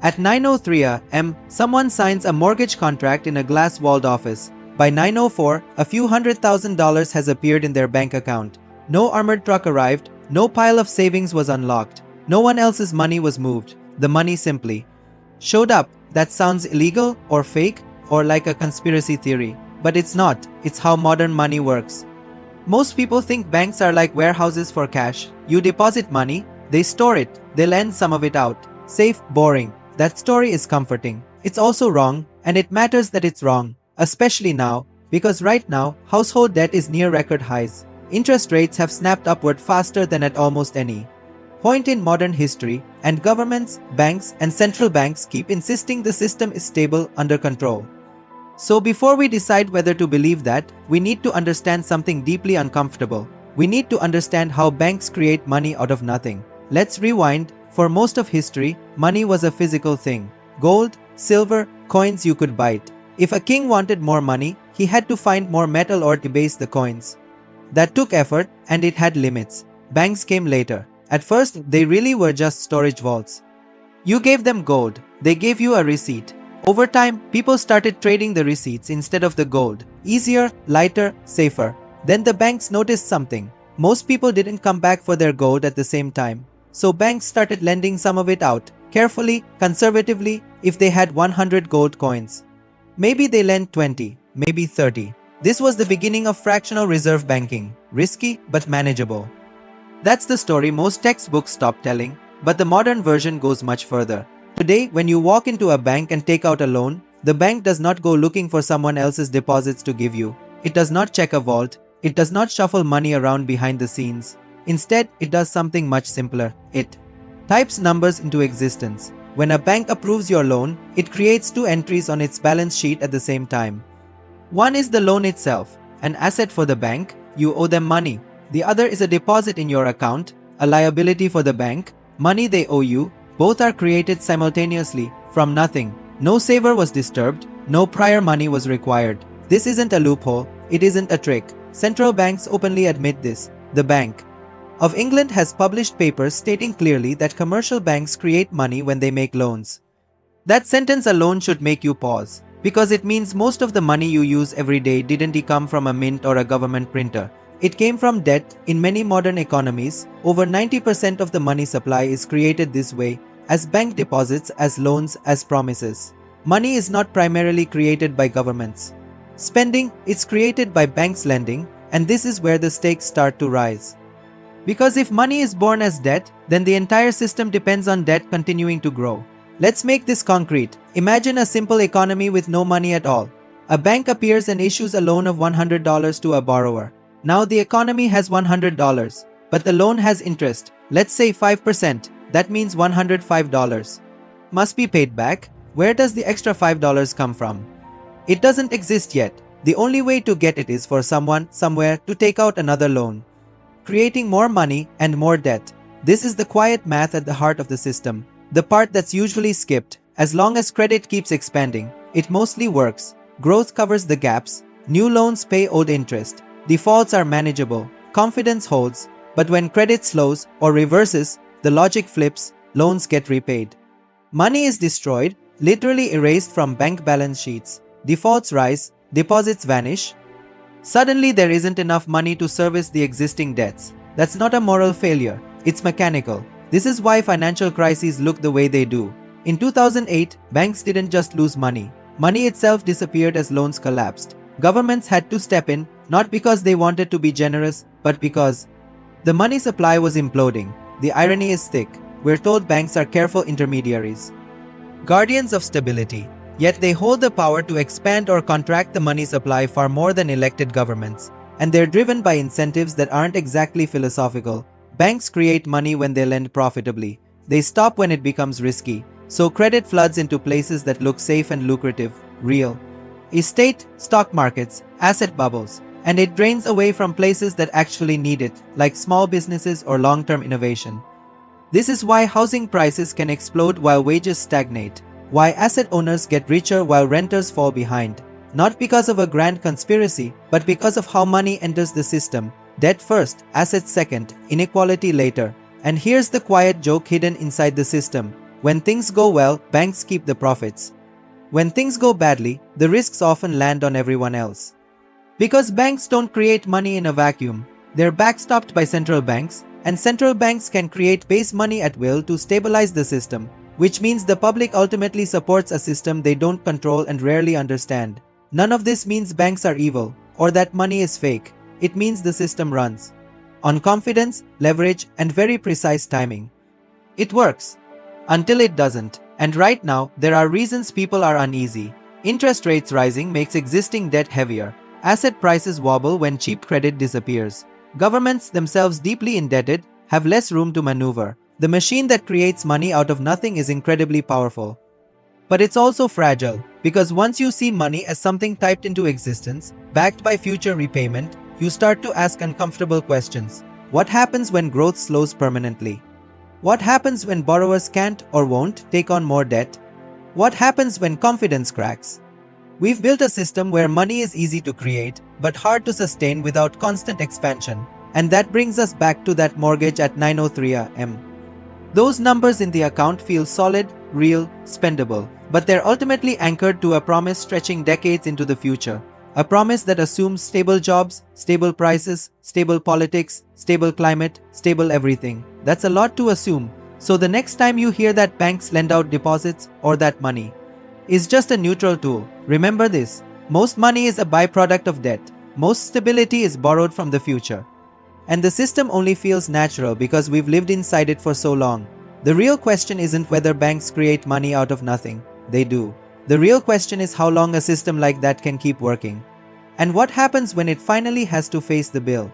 At 9:03 a.m., someone signs a mortgage contract in a glass-walled office. By 9:04, a few $100,000 has appeared in their bank account. No armored truck arrived, no pile of savings was unlocked, no one else's money was moved. The money simply showed up. That sounds illegal or fake or like a conspiracy theory. But it's not. It's how modern money works. Most people think banks are like warehouses for cash. You deposit money, they store it, they lend some of it out. Safe, boring. That story is comforting. It's also wrong, and it matters that it's wrong. Especially now, because right now, household debt is near record highs. Interest rates have snapped upward faster than at almost any point in modern history, and governments, banks, and central banks keep insisting the system is stable, under control. So before we decide whether to believe that, we need to understand something deeply uncomfortable. We need to understand how banks create money out of nothing. Let's rewind. For most of history, money was a physical thing. Gold, silver, coins you could buy it. If a king wanted more money, he had to find more metal or debase the coins. That took effort, and it had limits. Banks came later. At first, they really were just storage vaults. You gave them gold, they gave you a receipt. Over time, people started trading the receipts instead of the gold. Easier, lighter, safer. Then the banks noticed something. Most people didn't come back for their gold at the same time. So banks started lending some of it out, carefully, conservatively, if they had 100 gold coins. Maybe they lent 20, maybe 30. This was the beginning of fractional reserve banking. Risky, but manageable. That's the story most textbooks stop telling, but the modern version goes much further. Today, when you walk into a bank and take out a loan, the bank does not go looking for someone else's deposits to give you. It does not check a vault. It does not shuffle money around behind the scenes. Instead, it does something much simpler. It types numbers into existence. When a bank approves your loan, it creates two entries on its balance sheet at the same time. One is the loan itself, an asset for the bank, you owe them money. The other is a deposit in your account, a liability for the bank, money they owe you. Both are created simultaneously, from nothing. No saver was disturbed, no prior money was required. This isn't a loophole, it isn't a trick. Central banks openly admit this. The Bank of England has published papers stating clearly that commercial banks create money when they make loans. That sentence alone should make you pause, because it means most of the money you use every day didn't come from a mint or a government printer. It came from debt. In many modern economies, over 90% of the money supply is created this way, as bank deposits, as loans, as promises. Money is not primarily created by governments spending, it's created by banks lending, and this is where the stakes start to rise. Because if money is born as debt, then the entire system depends on debt continuing to grow. Let's make this concrete. Imagine a simple economy with no money at all. A bank appears and issues a loan of $100 to a borrower. Now the economy has $100, but the loan has interest, let's say 5%, that means $105. Must be paid back. Where does the extra $5 come from? It doesn't exist yet. The only way to get it is for someone, somewhere, to take out another loan, creating more money and more debt. This is the quiet math at the heart of the system, the part that's usually skipped. As long as credit keeps expanding, it mostly works. Growth covers the gaps, new loans pay old interest, defaults are manageable, confidence holds, but when credit slows or reverses, the logic flips, loans get repaid. Money is destroyed, literally erased from bank balance sheets. Defaults rise, deposits vanish. Suddenly there isn't enough money to service the existing debts. That's not a moral failure, it's mechanical. This is why financial crises look the way they do. In 2008, banks didn't just lose money. Money itself disappeared as loans collapsed. Governments had to step in, not because they wanted to be generous, but because the money supply was imploding. The irony is thick. We're told banks are careful intermediaries, guardians of stability. Yet they hold the power to expand or contract the money supply far more than elected governments. And they're driven by incentives that aren't exactly philosophical. Banks create money when they lend profitably. They stop when it becomes risky. So credit floods into places that look safe and lucrative, real estate, stock markets, asset bubbles. And it drains away from places that actually need it, like small businesses or long-term innovation. This is why housing prices can explode while wages stagnate. Why asset owners get richer while renters fall behind. Not because of a grand conspiracy, but because of how money enters the system. Debt first, assets second, inequality later. And here's the quiet joke hidden inside the system. When things go well, banks keep the profits. When things go badly, the risks often land on everyone else. Because banks don't create money in a vacuum, they're backstopped by central banks, and central banks can create base money at will to stabilize the system, which means the public ultimately supports a system they don't control and rarely understand. None of this means banks are evil, or that money is fake. It means the system runs on confidence, leverage, and very precise timing. It works until it doesn't, and right now there are reasons people are uneasy. Interest rates rising makes existing debt heavier. Asset prices wobble when cheap credit disappears. Governments, themselves deeply indebted, have less room to maneuver. The machine that creates money out of nothing is incredibly powerful. But it's also fragile, because once you see money as something typed into existence, backed by future repayment, you start to ask uncomfortable questions. What happens when growth slows permanently? What happens when borrowers can't or won't take on more debt? What happens when confidence cracks? We've built a system where money is easy to create, but hard to sustain without constant expansion. And that brings us back to that mortgage at 903 AM. Those numbers in the account feel solid, real, spendable, but they're ultimately anchored to a promise stretching decades into the future. A promise that assumes stable jobs, stable prices, stable politics, stable climate, stable everything. That's a lot to assume. So the next time you hear that banks lend out deposits or that money is just a neutral tool, remember this. Most money is a byproduct of debt. Most stability is borrowed from the future. And the system only feels natural because we've lived inside it for so long. The real question isn't whether banks create money out of nothing. They do. The real question is how long a system like that can keep working. And what happens when it finally has to face the bill.